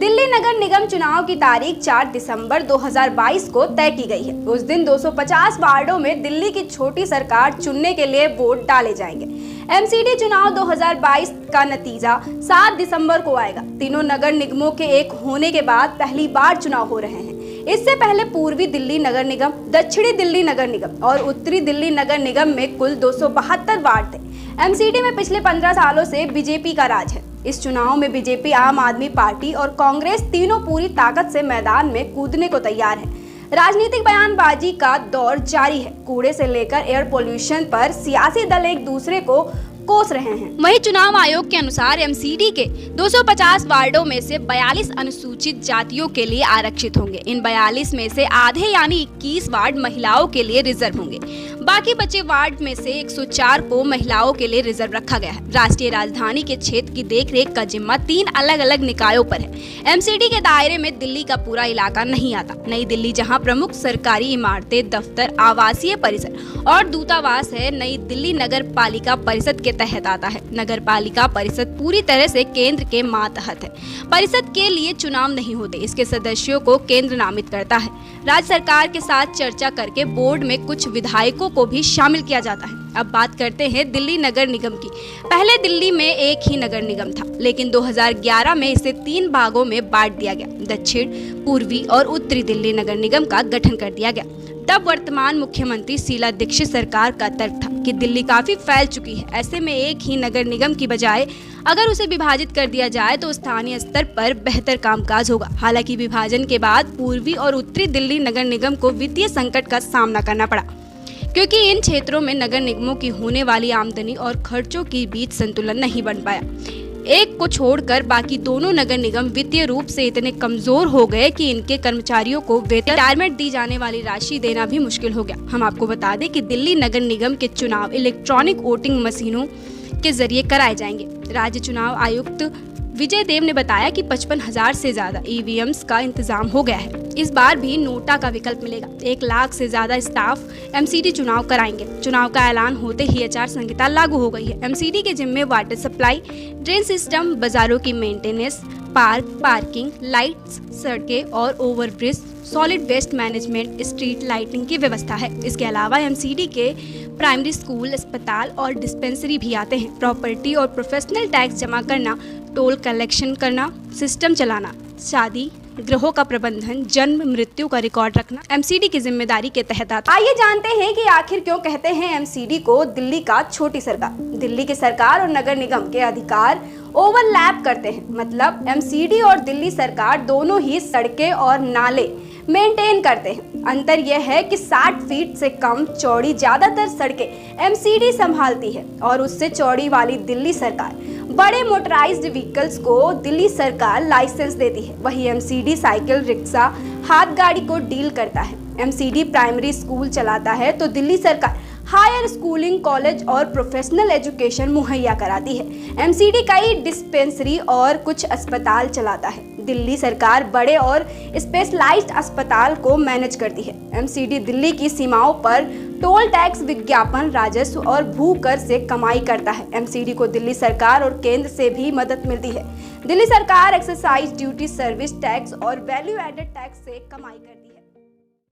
दिल्ली नगर निगम चुनाव की तारीख 4 दिसंबर 2022 को तय की गई है। उस दिन 250 वार्डों में दिल्ली की छोटी सरकार चुनने के लिए वोट डाले जाएंगे। एमसीडी चुनाव 2022 का नतीजा 7 दिसंबर को आएगा। तीनों नगर निगमों के एक होने के बाद पहली बार चुनाव हो रहे हैं। इससे पहले पूर्वी दिल्ली नगर निगम, दक्षिणी दिल्ली नगर निगम और उत्तरी दिल्ली नगर निगम में कुल 272 वार्ड थे। एमसीडी में पिछले 15 सालों से बीजेपी का राज है। इस चुनाव में बीजेपी, आम आदमी पार्टी और कांग्रेस तीनों पूरी ताकत से मैदान में कूदने को तैयार है। राजनीतिक बयानबाजी का दौर जारी है। कूड़े से लेकर एयर पोल्यूशन पर सियासी दल एक दूसरे को कोस रहे हैं। वहीं चुनाव आयोग के अनुसार एमसीडी के 250 वार्डों में से 42 अनुसूचित जातियों के लिए आरक्षित होंगे। इन 42 में से आधे यानी 21 वार्ड महिलाओं के लिए रिजर्व होंगे। बाकी बचे वार्ड में से 104 को महिलाओं के लिए रिजर्व रखा गया है। राष्ट्रीय राजधानी के क्षेत्र की देखरेख का जिम्मा 3 अलग अलग निकायों पर है। एमसीडी के दायरे में दिल्ली का पूरा इलाका नहीं आता। नई दिल्ली, जहां प्रमुख सरकारी इमारतें, दफ्तर, आवासीय परिसर और दूतावास है, नई दिल्ली नगर पालिका परिषद के तहत आता है। नगर पालिका परिषद पूरी तरह से केंद्र के मातहत है। परिषद के लिए चुनाव नहीं होते। इसके सदस्यों को केंद्र नामित करता है। राज्य सरकार के साथ चर्चा करके बोर्ड में कुछ विधायकों को भी शामिल किया जाता है। अब बात करते हैं दिल्ली नगर निगम की। पहले दिल्ली में एक ही नगर निगम था, लेकिन 2011 में इसे 3 भागों में बांट दिया गया। दक्षिण, पूर्वी और उत्तरी दिल्ली नगर निगम का गठन कर दिया गया। तब वर्तमान मुख्यमंत्री शीला दीक्षित सरकार का तर्क था कि दिल्ली काफी फैल चुकी है। ऐसे में एक ही नगर निगम की बजाय अगर उसे विभाजित कर दिया जाए तो स्थानीय स्तर पर बेहतर कामकाज होगा। हालांकि विभाजन के बाद पूर्वी और उत्तरी दिल्ली नगर निगम को वित्तीय संकट का सामना करना पड़ा, क्योंकि इन क्षेत्रों में नगर निगमों की होने वाली आमदनी और खर्चों के बीच संतुलन नहीं बन पाया। एक को छोड़कर बाकी दोनों नगर निगम वित्तीय रूप से इतने कमजोर हो गए कि इनके कर्मचारियों को रिटायरमेंट दी जाने वाली राशि देना भी मुश्किल हो गया। हम आपको बता दें कि दिल्ली नगर निगम के चुनाव इलेक्ट्रॉनिक वोटिंग मशीनों के जरिए कराए जाएंगे। राज्य चुनाव आयुक्त विजय देव ने बताया कि 55,000 से ज्यादा ईवीएम्स का इंतजाम हो गया है। इस बार भी नोटा का विकल्प मिलेगा। 1 लाख से ज्यादा स्टाफ एमसीडी चुनाव कराएंगे। चुनाव का ऐलान होते ही आचार संहिता लागू हो गई है। एमसीडी के जिम्मे वाटर सप्लाई, ड्रेन सिस्टम, बाजारों की मेंटेनेंस, पार्किंग, लाइट्स, सड़कें और overbridge, solid waste management, street lighting की व्यवस्था है। इसके अलावा एमसीडी के प्राइमरी स्कूल, अस्पताल और डिस्पेंसरी भी आते हैं। प्रॉपर्टी और प्रोफेशनल टैक्स जमा करना, टोल कलेक्शन करना, सिस्टम चलाना, शादी गृहों का प्रबंधन, जन्म मृत्यु का रिकॉर्ड रखना एमसीडी की जिम्मेदारी के तहत आता है। आइए जानते हैं कि आखिर क्यों कहते हैं एमसीडी को दिल्ली का छोटी सरकार। दिल्ली की सरकार और नगर निगम के अधिकार ओवरलैप करते हैं। मतलब एमसीडी और दिल्ली सरकार दोनों ही सड़कें और नाले मेंटेन करते हैं। अंतर यह है कि 60 फीट से कम चौड़ी ज्यादातर सड़कें एमसीडी संभालती है और उससे चौड़ी वाली दिल्ली सरकार। बड़े मोटराइज्ड व्हीकल्स को दिल्ली सरकार लाइसेंस देती है। वही एमसीडी साइकिल, रिक्शा, हाथ गाड़ी को डील करता है। एमसीडी प्राइमरी स्कूल चलाता है तो दिल्ली सरकार हायर स्कूलिंग, कॉलेज और प्रोफेशनल एजुकेशन मुहैया कराती है। एमसीडी कई डिस्पेंसरी और कुछ अस्पताल चलाता है। दिल्ली सरकार बड़े और स्पेशलाइज्ड अस्पताल को मैनेज करती है। एमसीडी दिल्ली की सीमाओं पर टोल टैक्स, विज्ञापन, राजस्व और भू कर से कमाई करता है। एमसीडी को दिल्ली सरकार और केंद्र से भी मदद मिलती है। दिल्ली सरकार एक्साइज ड्यूटी, सर्विस टैक्स और वैल्यू एडेड टैक्स से कमाई करती है।